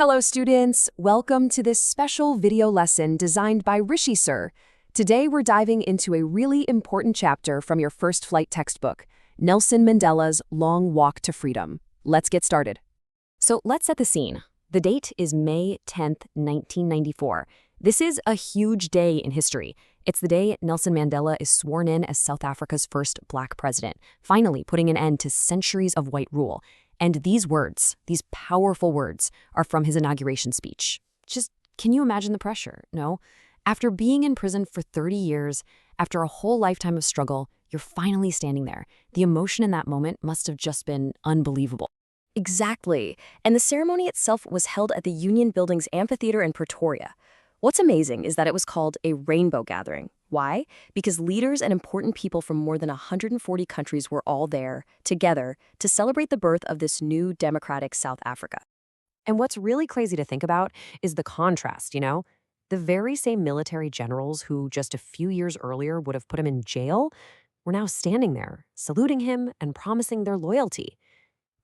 Hello students, welcome to this special video lesson designed by Rishi Sir. Today we're diving into a really important chapter from your first flight textbook, Nelson Mandela's Long Walk to Freedom. Let's get started. So let's set the scene. The date is May 10th, 1994. This is a huge day in history. It's the day Nelson Mandela is sworn in as South Africa's first black president, finally putting an end to centuries of white rule. And these words, these powerful words, are from his inauguration speech. Just, can you imagine the pressure? No? After being in prison for 30 years, after a whole lifetime of struggle, you're finally standing there. The emotion in that moment must have just been unbelievable. Exactly. And the ceremony itself was held at the Union Building's amphitheater in Pretoria. What's amazing is that it was called a rainbow gathering. Why? Because leaders and important people from more than 140 countries were all there, together, to celebrate the birth of this new democratic South Africa. And what's really crazy to think about is the contrast, The very same military generals who just a few years earlier would have put him in jail were now standing there, saluting him and promising their loyalty.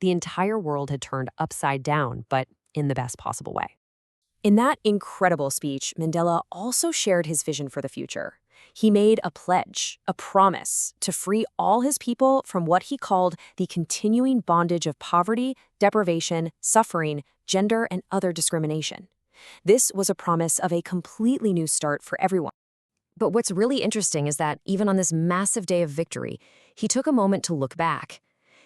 The entire world had turned upside down, but in the best possible way. In that incredible speech, Mandela also shared his vision for the future. He made a pledge, a promise, to free all his people from what he called the continuing bondage of poverty, deprivation, suffering, gender, and other discrimination. This was a promise of a completely new start for everyone. But what's really interesting is that even on this massive day of victory, he took a moment to look back.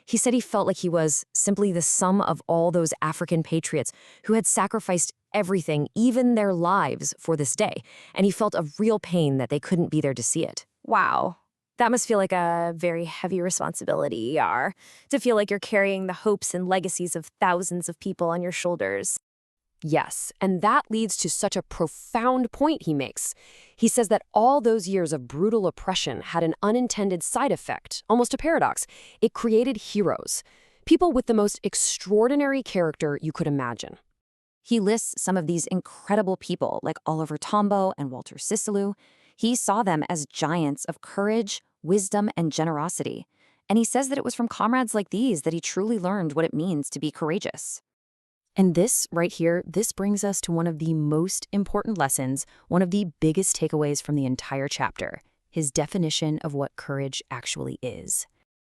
He said he felt like he was simply the sum of all those African patriots who had sacrificed everything, even their lives, for this day, and he felt a real pain that they couldn't be there to see it. Wow. That must feel like a very heavy responsibility, Yar, to feel like you're carrying the hopes and legacies of thousands of people on your shoulders. Yes, and that leads to such a profound point he makes. He says that all those years of brutal oppression had an unintended side effect, almost a paradox. It created heroes, people with the most extraordinary character you could imagine. He lists some of these incredible people like Oliver Tambo and Walter Sisulu. He saw them as giants of courage, wisdom, and generosity. And he says that it was from comrades like these that he truly learned what it means to be courageous. And this, right here, this brings us to one of the most important lessons, one of the biggest takeaways from the entire chapter, his definition of what courage actually is.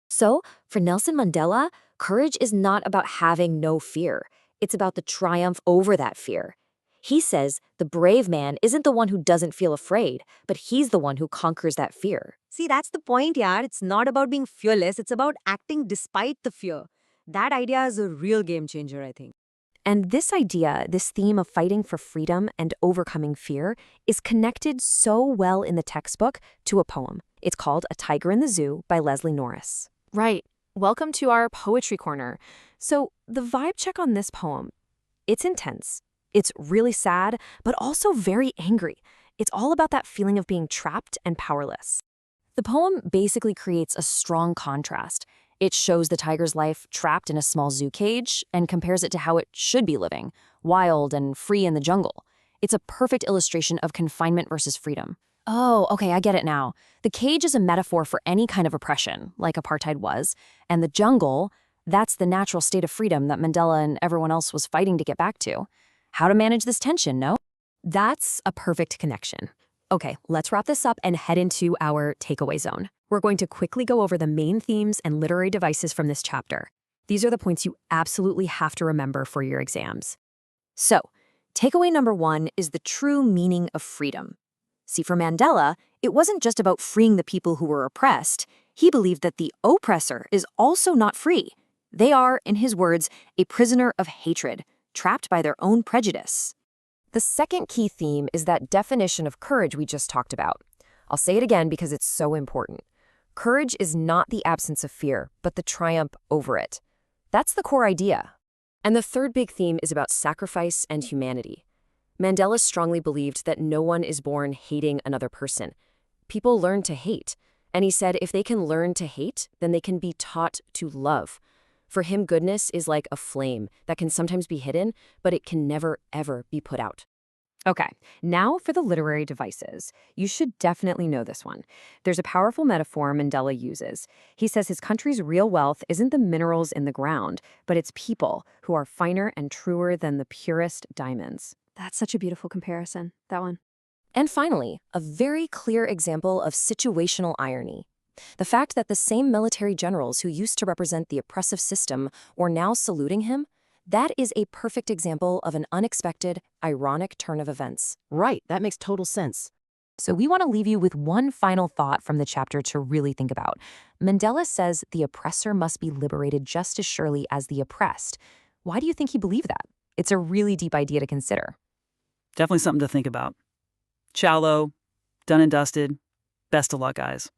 So, for Nelson Mandela, courage is not about having no fear. It's about the triumph over that fear. He says the brave man isn't the one who doesn't feel afraid, but he's the one who conquers that fear. See, that's the point, yaar. It's not about being fearless. It's about acting despite the fear. That idea is a real game changer, I think. And this idea, this theme of fighting for freedom and overcoming fear, is connected so well in the textbook to a poem. It's called A Tiger in the Zoo by Leslie Norris. Right. Welcome to our poetry corner. So the vibe check on this poem, it's intense. It's really sad, but also very angry. It's all about that feeling of being trapped and powerless. The poem basically creates a strong contrast. It shows the tiger's life trapped in a small zoo cage and compares it to how it should be living, wild and free in the jungle. It's a perfect illustration of confinement versus freedom. Oh, okay, I get it now. The cage is a metaphor for any kind of oppression, like apartheid was, and the jungle, that's the natural state of freedom that Mandela and everyone else was fighting to get back to. How to manage this tension, no? That's a perfect connection. Okay, let's wrap this up and head into our takeaway zone. We're going to quickly go over the main themes and literary devices from this chapter. These are the points you absolutely have to remember for your exams. So, takeaway number 1 is the true meaning of freedom. See, for Mandela, it wasn't just about freeing the people who were oppressed. He believed that the oppressor is also not free. They are, in his words, a prisoner of hatred, trapped by their own prejudice. The second key theme is that definition of courage we just talked about. I'll say it again because it's so important. Courage is not the absence of fear, but the triumph over it. That's the core idea. And the third big theme is about sacrifice and humanity. Mandela strongly believed that no one is born hating another person. People learn to hate. And he said if they can learn to hate, then they can be taught to love. For him, goodness is like a flame that can sometimes be hidden, but it can never, ever be put out. Okay, now for the literary devices. You should definitely know this one. There's a powerful metaphor Mandela uses. He says his country's real wealth isn't the minerals in the ground, but its people, who are finer and truer than the purest diamonds. That's such a beautiful comparison, that one. And finally, a very clear example of situational irony. The fact that the same military generals who used to represent the oppressive system were now saluting him, that is a perfect example of an unexpected, ironic turn of events. Right, that makes total sense. So we want to leave you with one final thought from the chapter to really think about. Mandela says the oppressor must be liberated just as surely as the oppressed. Why do you think he believed that? It's a really deep idea to consider. Definitely something to think about. Shallow, done and dusted. Best of luck, guys.